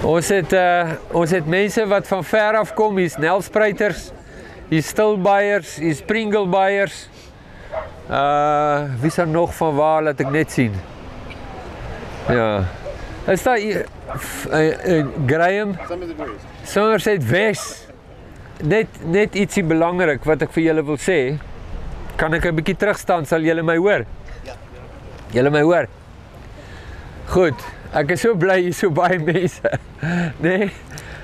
Ons het mense wat van ver af kom, hier's Nelspruiters, hier's Stilbaiers, hier's Pringlebaiers. Wie is daar nog van waar, laat ek net sien. Ja. Is daar Graham? Somerset West. Net ietsie belangrik wat ek vir julle wil sê. Kan ek 'n bietjie terugstaan, sal julle my hoor? Ja. Julle my hoor? Goed, ek is so bly hier so baie mense. Nee,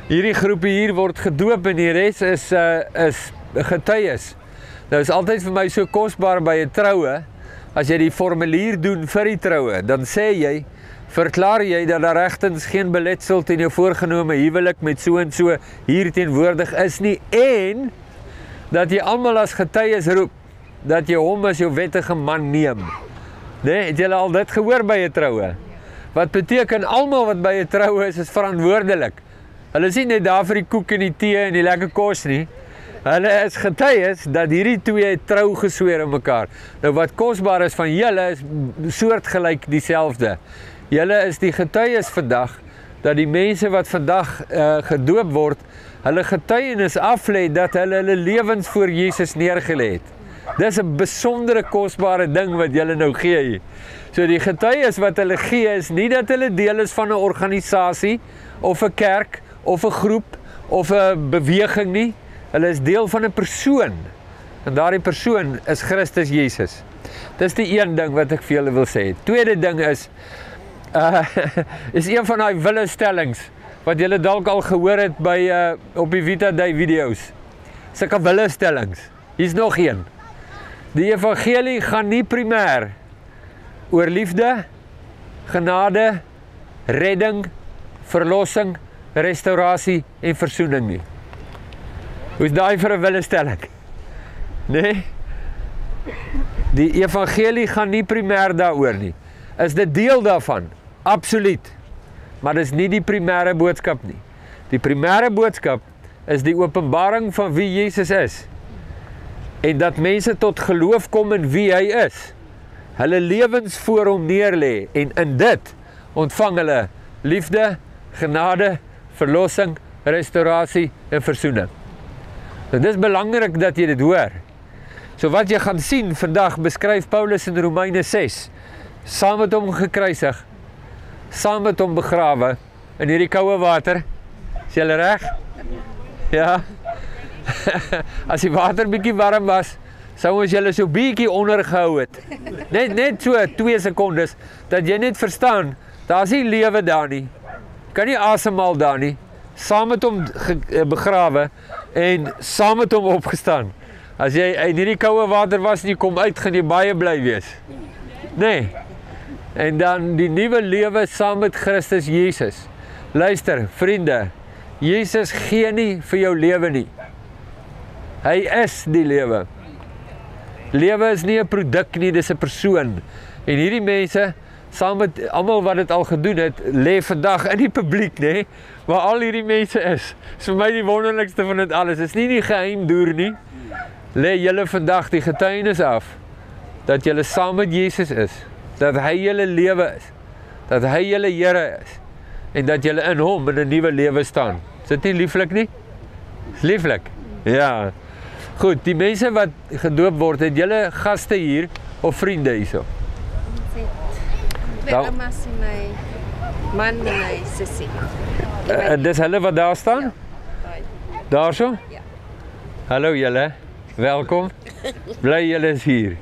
hierdie groepie hier word gedoop en die res is getuies. Nou is altyd vir my so kosbaar by 'n troue, as jy die formulier doen vir die troue, dan verklaar jy dat daar regtens geen beletsel teen jou voorgenome huwelik met so en so hier teenwoordig is nie, en dat jy almal as getuies roep, dat jy hom as jou wettige man neem. Nee, het julle al dit gehoor by 'n troue? Wat beteken almal wat by 'n troue is verantwoordelik. Hulle is nie net daar vir die koek en die tee en die lekker kos nie. Hulle is getuies dat hierdie twee trou gesweer aan mekaar. Nou wat kosbaar is van julle is soortgelyk dieselfde. Julle is die getuies vandag dat die mense wat vandag gedoop word, hulle getuienis aflê dat hulle lewens voor Jesus neergelê het. Dis 'n besondere kosbare ding wat julle nou gee hier. So die getuies wat hulle gee is nie dat hulle deel is van 'n organisasie of 'n kerk of 'n groep of 'n beweging nie. Hulle is deel van 'n persoon. En daardie persoon is Christus Jesus. Dis die een ding wat ek vir julle wil sê. Tweede ding is een van daai wille stellings wat julle dalk al gehoor het by op die Vita Day video's. Sulke wille stellings. Hier's nog een. Die evangelie gaan nie primêr oor liefde, genade, redding, verlossing, restaurasie en versoening nie. Hoe's daai vir 'n willestelling? Nee? Die evangelie gaan nie primêr daaroor nie. Is dit deel daarvan? Absoluut. Maar dis nie die primêre boodskap nie. Die primêre boodskap is die openbaring van wie Jesus is. En dat mense tot geloof kom in wie hy is. Hulle lewens voor hom neerlê en in dit ontvang hulle liefde, genade, verlossing, restaurasie en versoening. En dis belangrik dat jy dit hoor. So wat jy gaan sien vandag beskryf Paulus in Romeine 6, saam met hom gekruisig, saam met hom begrawe in hierdie koue water. Is julle reg? Ja. As die water bietjie warm was, sou ons julle so bietjie onder gehou het. Net so 2 sekondes, dat jy net verstaan, daar's nie lewe daar nie. Kan nie asemhaal daar nie. Saam met hom begrawe en saam met hom opgestaan. As jy in hierdie koue water was en jy kom uit, gaan jy baie bly wees. Nee. En dan die nuwe lewe saam met Christus Jesus. Luister, vriende, Jesus gee nie vir jou lewe nie. Hy is die lewe. Lewe is nie 'n produk nie, dis 'n persoon. En hierdie mense, saam met almal wat dit al gedoen het, lê vandag in die publiek, nê, waar al hierdie mense is. Dis vir my die wonderlikste van dit alles. Dis nie die geheim doer nie. Lê julle vandag die getuienis af dat julle saam met Jesus is, dat hy julle lewe is, dat hy julle Here is en dat julle in hom in 'n nuwe lewe staan. Is dit nie lieflik nie? Is lieflik. Ja. Goed, die mense wat gedoop word, het julle gaste hier of vriende hierso? Ouma se my man en my sussie. Dis hulle wat daar staan? Ja. Daarso? Ja. Hallo julle. Welkom. Bly julle is hier.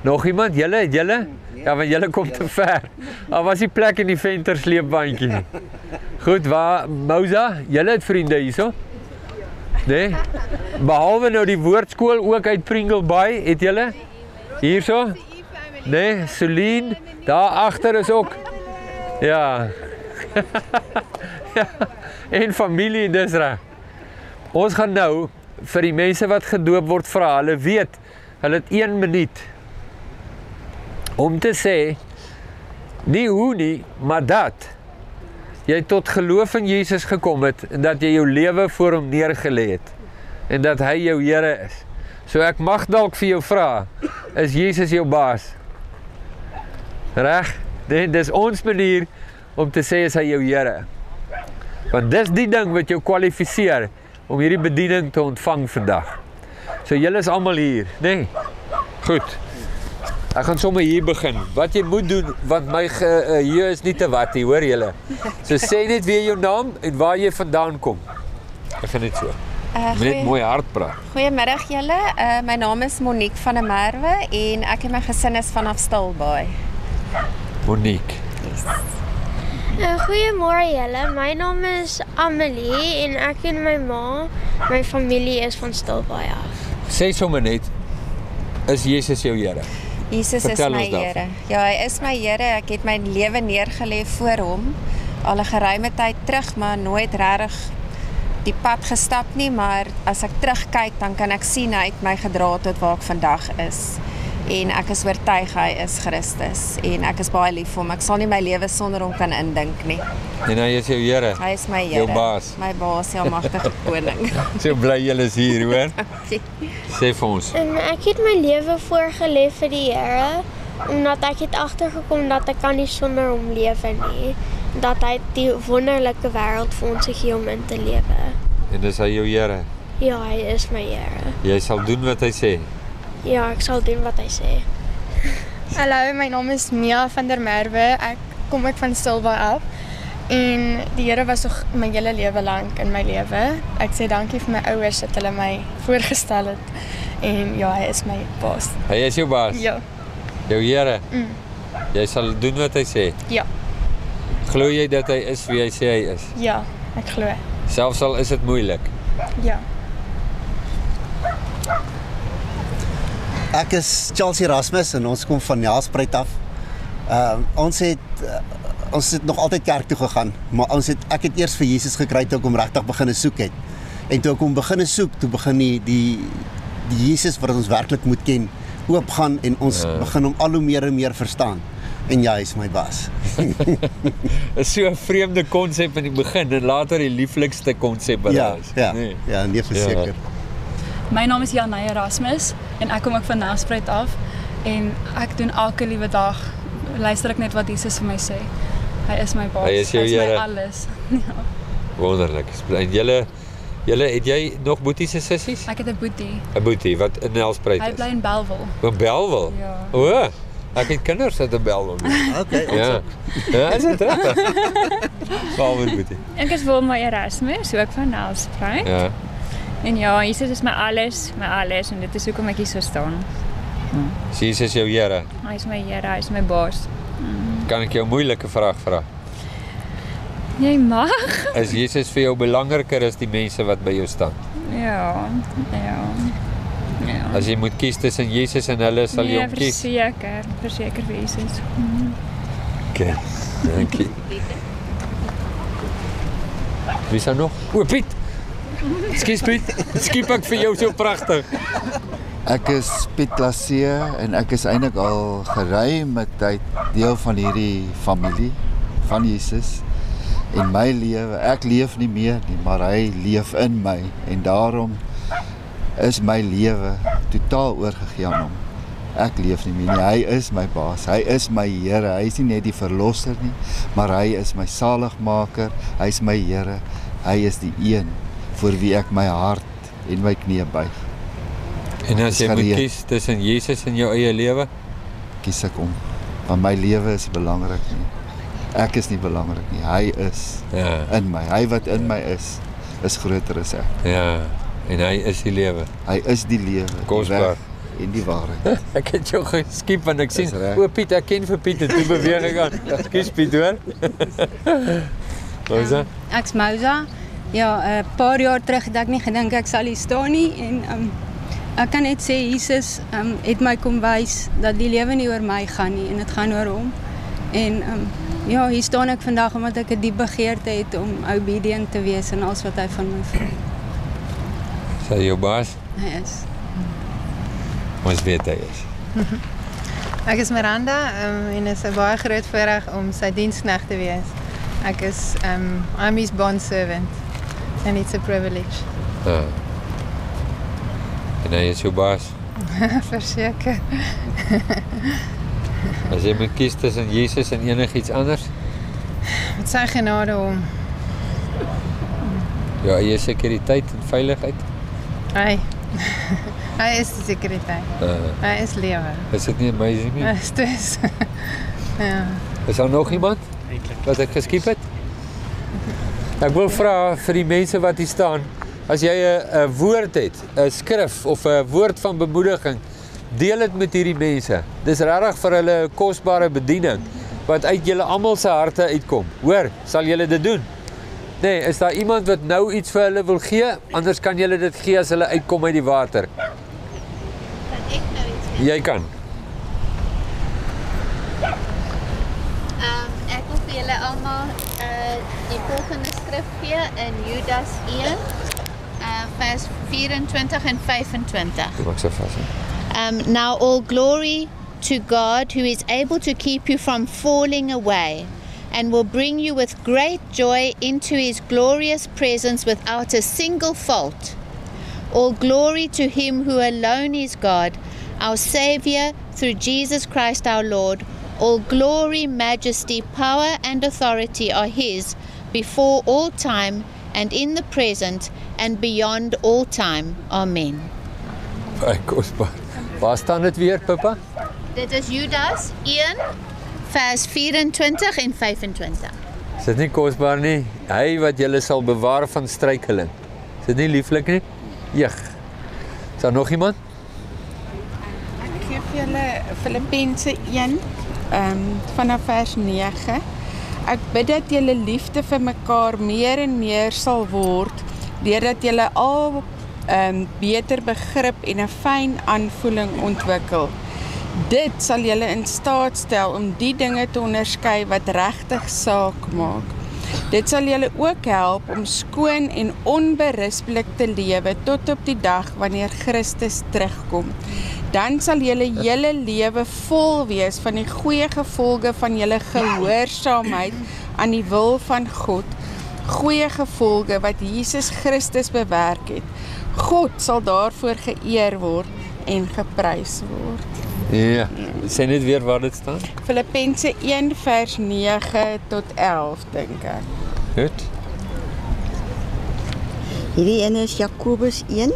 Nog iemand? Julle, het julle? Ja, want julle kom te ver. Al was die plek in die ventersleepbandjie nie. Goed, waar Mousa, julle het vriende hierso? Nee? Behalwe nou die woordskool ook uit Pringlebay, het julle? Hierso? Nee, Celine, daar agter is ook. Ja. Ja. En familie, dis reg. Ons gaan nou vir die mense wat gedoop word vra, hulle weet, hulle het 1 minuut om te sê, nie hoe nie, maar dat jy tot geloof in Jesus gekom het en dat jy jou lewe voor hom neergelê het en dat hy jou Here is. So ek mag dalk vir jou vra, is Jesus jou baas? Reg? Nee, dis ons manier om te sê is hy jou Here. Want dis die ding wat jou kwalifiseer om hierdie bediening te ontvang vandag. So julle is almal hier, nee? Goed. Ek gaan sommer hier begin. Wat jy moet doen, want my hier is nie te wat hier, hoor julle. So sê net weer jou naam en waar jy vandaan kom. Ek gaan net so. Net mooi hard praat. Goeiemiddag julle. My naam is Monique van der Merwe en ek en my gesin is vanaf Stilbaai. Monique. Yes. Goeiemôre julle. My naam is Amelie en ek en my ma, my familie is van Stilbaai af. Sê sommer net, is Jesus jou Here? Jesus Vertel is my ons daarvan. Here. Ja, hy is my Here. Ek het my lewe neergelê voor hom al 'n geruime tyd terug, maar nooit regtig die pad gestap nie, maar as ek terugkyk dan kan ek sien hy het my gedra tot waar ek vandag is. En ek is oortuig hy is Christus en ek is baie lief vir hom. Ek sal nie my lewe sonder hom kan indink nie. En hy is jou Here. Hy is my Here. Jou baas. My baas, ja, magtige koning. So bly julle is hier, hoor? Sê vir ons. En ek het my lewe voorgelê vir die Here omdat ek het agtergekom dat ek kan nie sonder hom lewe nie. Dat hy die wonderlike wêreld vir ons gegee om in te lewe. En dis hy jou Here. Ja, hy is my Here. Jy sal doen wat hy sê. Ja, ek sal doen wat hy sê. Hallo, my naam is Mia van der Merwe. Kom ek van Stilbaai af. En die Here was nog my hele lewe lank in my lewe. Ek sê dankie vir my ouers dat hulle my voorgestel het. En ja, hy is my baas. Hy is jou baas. Ja. Jou Here. Jy sal doen wat hy sê. Ja. Glo jy dat hy is wie hy sê hy is? Ja, ek glo. Selfs al is dit moeilik. Ja. Ek is Charles Erasmus en ons kom van Nelspruit af. Ons het nog altyd kerk toe gegaan, maar ek het eers vir Jesus gekry toe ek hom regtig begine soek het. En toe ek hom begine soek, toe begin die Jesus wat ons werklik moet ken, oopgaan en ons begin hom al hoe meer en meer verstaan. En ja, hy is my baas. Is so 'n vreemde konsep in die begin en later die lieflikste konsep wat daar is. Ja, nee, verseker. My naam is Janay Erasmus en ek kom ook van Nelspruit af en ek doen elke liewe dag luister ek net wat Jesus vir my sê. Hy is my baas. Hy is jou Here. My alles. Ja. Wonderlik. En julle het jy nog boeties en sissies? Ek het 'n boetie. 'n Boetie wat in Nelspruit is. Hy bly in Bellville. In Bellville? Ja. O, ek het kinders uit in Bellville. Okay, Ja. Ja, is dit reg? Baie boetie. Ek is Wilma Erasmus, ook van Nelspruit. Ja. En ja, Jesus is my alles en dit is hoekom ek hier so staan. Jesus is jou Here. Hy is my Here, hy is my baas. Kan ek jou 'n moeilike vraag vra? Jy mag? Is Jesus vir jou belangriker as die mense wat by jou staan? Ja. As jy moet kies tussen Jesus en hulle, sal jy hom kies? Verseker vir Jesus. Okay, dankie. Wie is daar nog? O, Piet! Skus Piet, skiep ek vir jou so pragtig. Ek is Piet Lassee en ek is eintlik al geruime tyd deel van hierdie familie van Jesus. En my lewe, ek leef nie meer nie, maar hy leef in my en daarom is my lewe totaal oorgegee aan hom. Ek leef nie meer nie, hy is my baas, hy is my Here, hy is nie net die verlosser nie, maar hy is my saligmaker, hy is my Here, hy is die een voor wie ek my hart en my knie buig. En as jy moet kies tussen Jesus en jou eie lewe, kies ek hom, want my lewe is belangrik nie. Ek is nie belangrik nie, hy is in my. Hy wat in my is groter as ek. Ja, en hy is die lewe. Hy is die lewe, Kosbaar. die weg en die waarheid. Ek het jou geskiep want ek sien, o Piet, ek ken vir Piet, toe beweeg ek aan. Skus Piet, hoor. Moza? Ek's Moza. Ja, 'n paar jaar terug het ek nie gedink ek sal hier staan nie en ek kan net sê Jesus het my kom wys dat die lewe nie oor my gaan nie en dit gaan oor hom. En ja, hier staan ek vandag omdat ek 'n diep begeerte het om obedient te wees in alles wat hy van my vra. Is hy jou baas? Hy is. Ons weet hy is. Ek is Miranda en is 'n baie groot voorreg om sy diensknegt te wees. Ek is I'm his bond servant and it's a privilege. En hy is jou baas? Verseker. As jy moet kies tussen Jesus en enigiets anders? Met sy genade om Jou eie sekuriteit en veiligheid? Hy is die sekuriteit. Hy is lewe. Is dit nie amazing nie? Dis. Ja. Is daar nog iemand wat ek geskiep het? Ek wil vra vir die mense wat hier staan, as jy 'n woord het, 'n skrif of 'n woord van bemoediging, deel dit met hierdie mense. Dis regtig vir hulle 'n kosbare bediening wat uit julle almal se harte uitkom. Hoor, sal julle dit doen? Nee, is daar iemand wat nou iets vir hulle wil gee? Anders kan julle dit gee as hulle uitkom uit die water. Kan ek nou iets Jy kan. Ek wil vir julle almal die volgende skrif gee in Judas 1 vers 24 en 25. Maak so vas. Now all glory to God who is able to keep you from falling away and will bring you with great joy into his glorious presence without a single fault. All glory to him who alone is God, our Saviour, through Jesus Christ our Lord. All glory, majesty, power and authority are his before all time and in the present and beyond all time. Amen. Baie kosbaar. Waar staan dit weer, Pippa? Dit is Judas 1 vers 24 en 25. Is dit nie kosbaar nie? Hy wat julle sal bewaar van struikeling. Is dit nie lieflik nie? Jeg. Is daar nog iemand? Ek gee vir julle Filippense 1 vanaf vers 9. Ek bid dat julle liefde vir mekaar meer en meer sal word, deurdat julle al beter begrip en 'n fyn aanvoeling ontwikkel. Dit sal julle in staat stel om die dinge te onderskei wat regtig saak maak. Dit sal julle ook help om skoon en onberispelik te lewe tot op die dag wanneer Christus terugkom. Dan sal julle hele lewe vol wees van die goeie gevolge van julle gehoorsaamheid aan die wil van God. Goeie gevolge wat Jesus Christus bewerk het. God sal daarvoor geëer word en geprys word. Ja, sê net weer waar dit staan. Filippense 1 vers 9 tot 11 dink ek. Goed. Hierdie ene is Jakobus 1.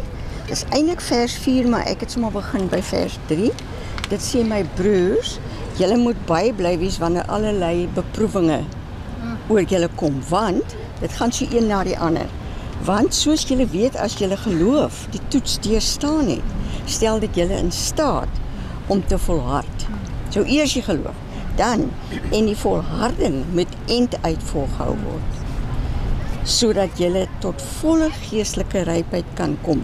Dis eintlik vers 4, maar ek het sommer begin by vers 3. Dit sê my broers, julle moet baie bly wees wanneer allerlei beproewinge oor julle kom, want dit gaan so een na die ander. Want soos julle weet, as julle geloof die toets deurstaan het, stel dit julle in staat om te volhard. So eers jy geloof, dan en die volharding met end uit volgehou word, sodat julle tot volle geestelike rypheid kan kom,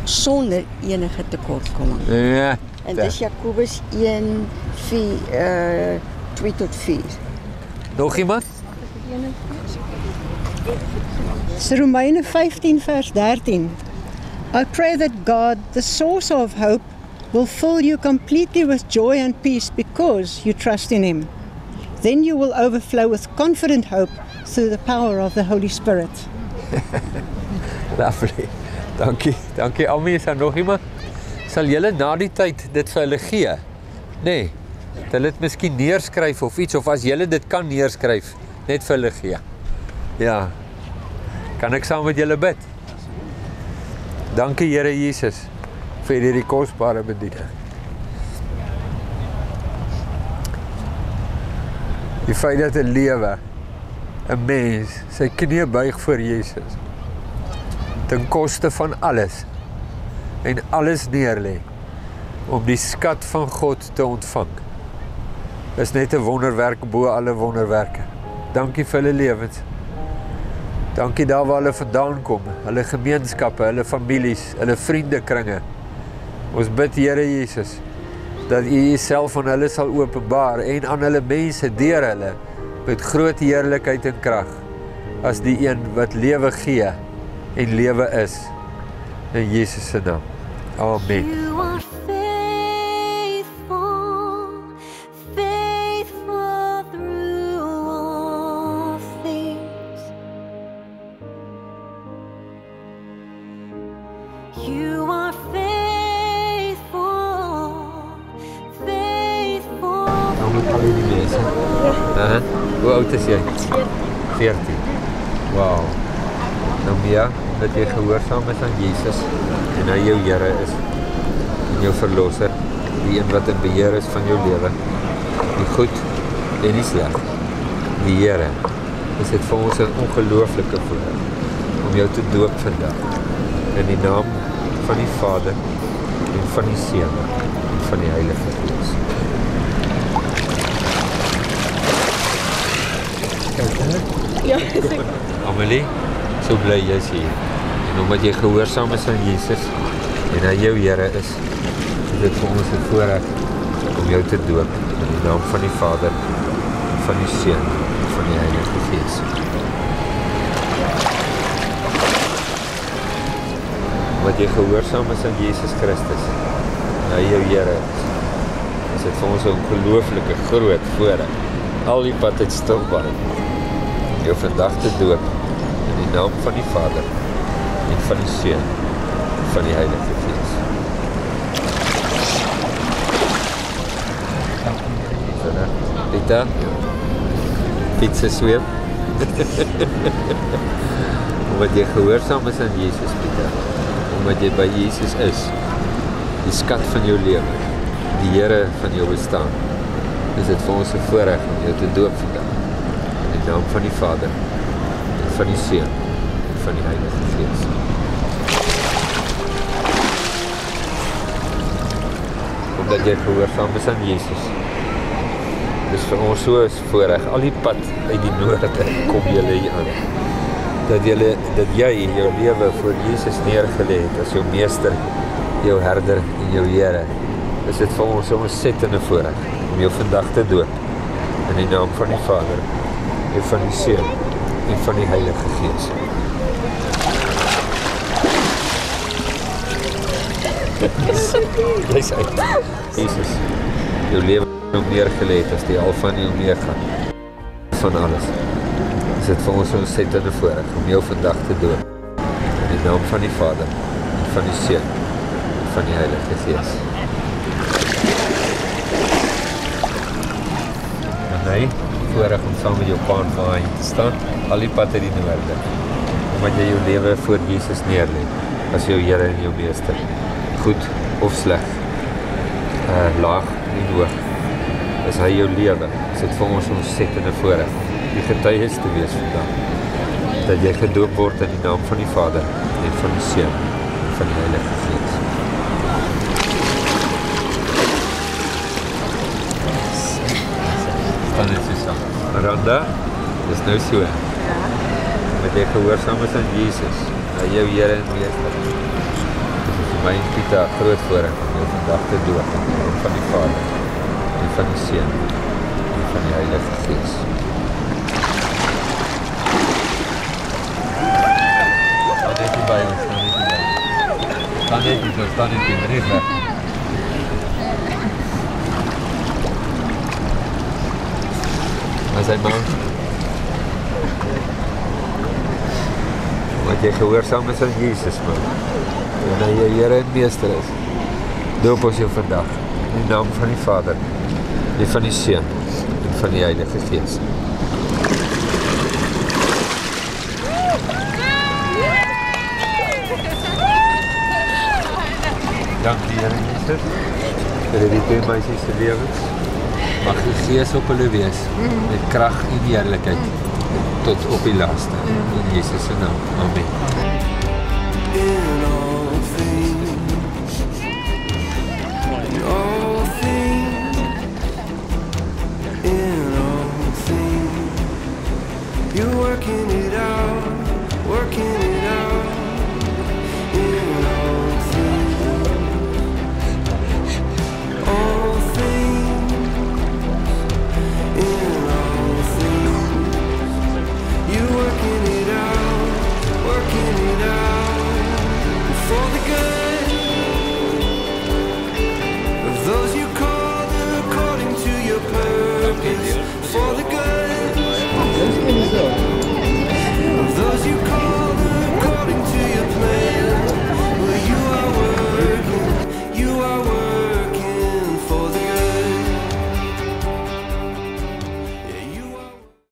sonder enige tekortkoming. Ja. En dis Jakobus 1, 2 tot 4. Nog iemand? Romeine 15 vers 13. I pray that God, the source of hope, will fill you completely with joy and peace because you trust in him. Then you will overflow with confident hope through the power of the Holy Spirit. Lovely. Dankie. Dankie Almie, is daar nog iemand? Sal julle na die tyd dit vir hulle gee? Nee. Dat hulle dit miskien neerskryf of iets, of as julle dit kan neerskryf, net vir hulle gee. Ja. Kan ek saam met julle bid? Dankie Here Jesus vir hierdie kosbare bediening. Die feit dat 'n lewe, 'n mens, sy knie buig voor Jesus, ten koste van alles, en alles neerlê, om die skat van God te ontvang, is net 'n wonderwerk bo alle wonderwerke. Dankie vir hulle lewens. Dankie daar waar hulle vandaan kom, hulle gemeenskappe, hulle families, hulle vriendekringe. Ons bid Here Jesus, dat U Uself aan hulle sal openbaar en aan hulle mense deur hulle met groot heerlikheid en krag as die een wat lewe gee en lewe is. In Jesus se naam. Amen. Hoe oud is jy? 14. Wow. Nou Mia, dat jy gehoorsaam is aan Jesus en hy jou Here is en jou verlosser, die een wat in beheer is van jou lewe, die goed en die sleg, die Here, is dit vir ons 'n ongelooflike voorreg om jou te doop vandag in die naam van die Vader en van die Seun en van die Heilige Gees. Ja, Amelie, so bly jy is hier. En omdat jy gehoorsaam is aan Jesus en hy jou Here is dit vir ons 'n voorreg om jou te doop in die naam van die Vader, van die Seun en van die Heilige Gees. Omdat jy gehoorsaam is aan Jesus Christus en hy jou Here is dit vir ons 'n ongelooflike groot voorreg al die pad uit Stilbaai om jou vandag te doop in die naam van die Vader en van die Seun en van die Heilige Gees. Pieter, Pietse sweep. Omdat jy gehoorsaam is aan Jesus, Pieter. Omdat jy by Jesus is, die skat van jou lewe, die Here van jou bestaan, is dit vir ons 'n voorreg om jou te doop vandag. In die naam van die Vader, en van die Seun, en van die Heilige Gees. Omdat jy gehoorsaam is aan Jesus, dis vir ons so 'n voorreg, al die pad uit die noorde kom julle hier aan. Dat jy jou lewe voor Jesus neergelê het as jou meester, jou herder en jou Here. Is dit vir ons 'n ontsettende voorreg om jou vandag te doop in die naam van die Vader en van die Seun en van die Heilige Gees. Lees uit. Jesus, jou lewe op neergelê het as die Alfa en die Omega van alles. Is dit vir ons 'n ontsettende voorreg om jou vandag te doop in die naam van die Vader en van die Seun en van die Heilige Gees. En hy, voorreg om saam met jou pa en ma te staan, al die pad uit die noorde, omdat jy jou lewe voor Jesus neerlê as jou Here en jou meester, goed of sleg, laag en hoog, is hy jou lewe, is dit vir ons ontsettende voorreg die getuies te wees vandag, dat jy gedoop word in die naam van die Vader en van die Seun en van die Heilige Gees. Staan net so saam. Randa, dis nou so, met jy gehoorsaam is aan Jesus, hy jou Here en meester. Dit is vir my en Pieter 'n groot voorreg om jou vandag te doop in die naam van die Vader en van die Seun en van die Heilige Gees. By ons, staan net hier, staan net hier, reg weg. Wat is hy man? Wat jy gehoorsaam is aan Jesus, man. En hy jou Here en meester is. Doop ons jou vandag, in die naam van die Vader, en van die Seun, en van die Heilige Gees. Dank die Here Jesus vir die twee meisies se lewens. Mag die Gees op hulle wees met krag en heerlikheid tot op die laaste. In Jesus se naam. Amen. You're working it out, working it out. In all things, in all things, you're working it out for the good of those you called according to your purpose, for the good.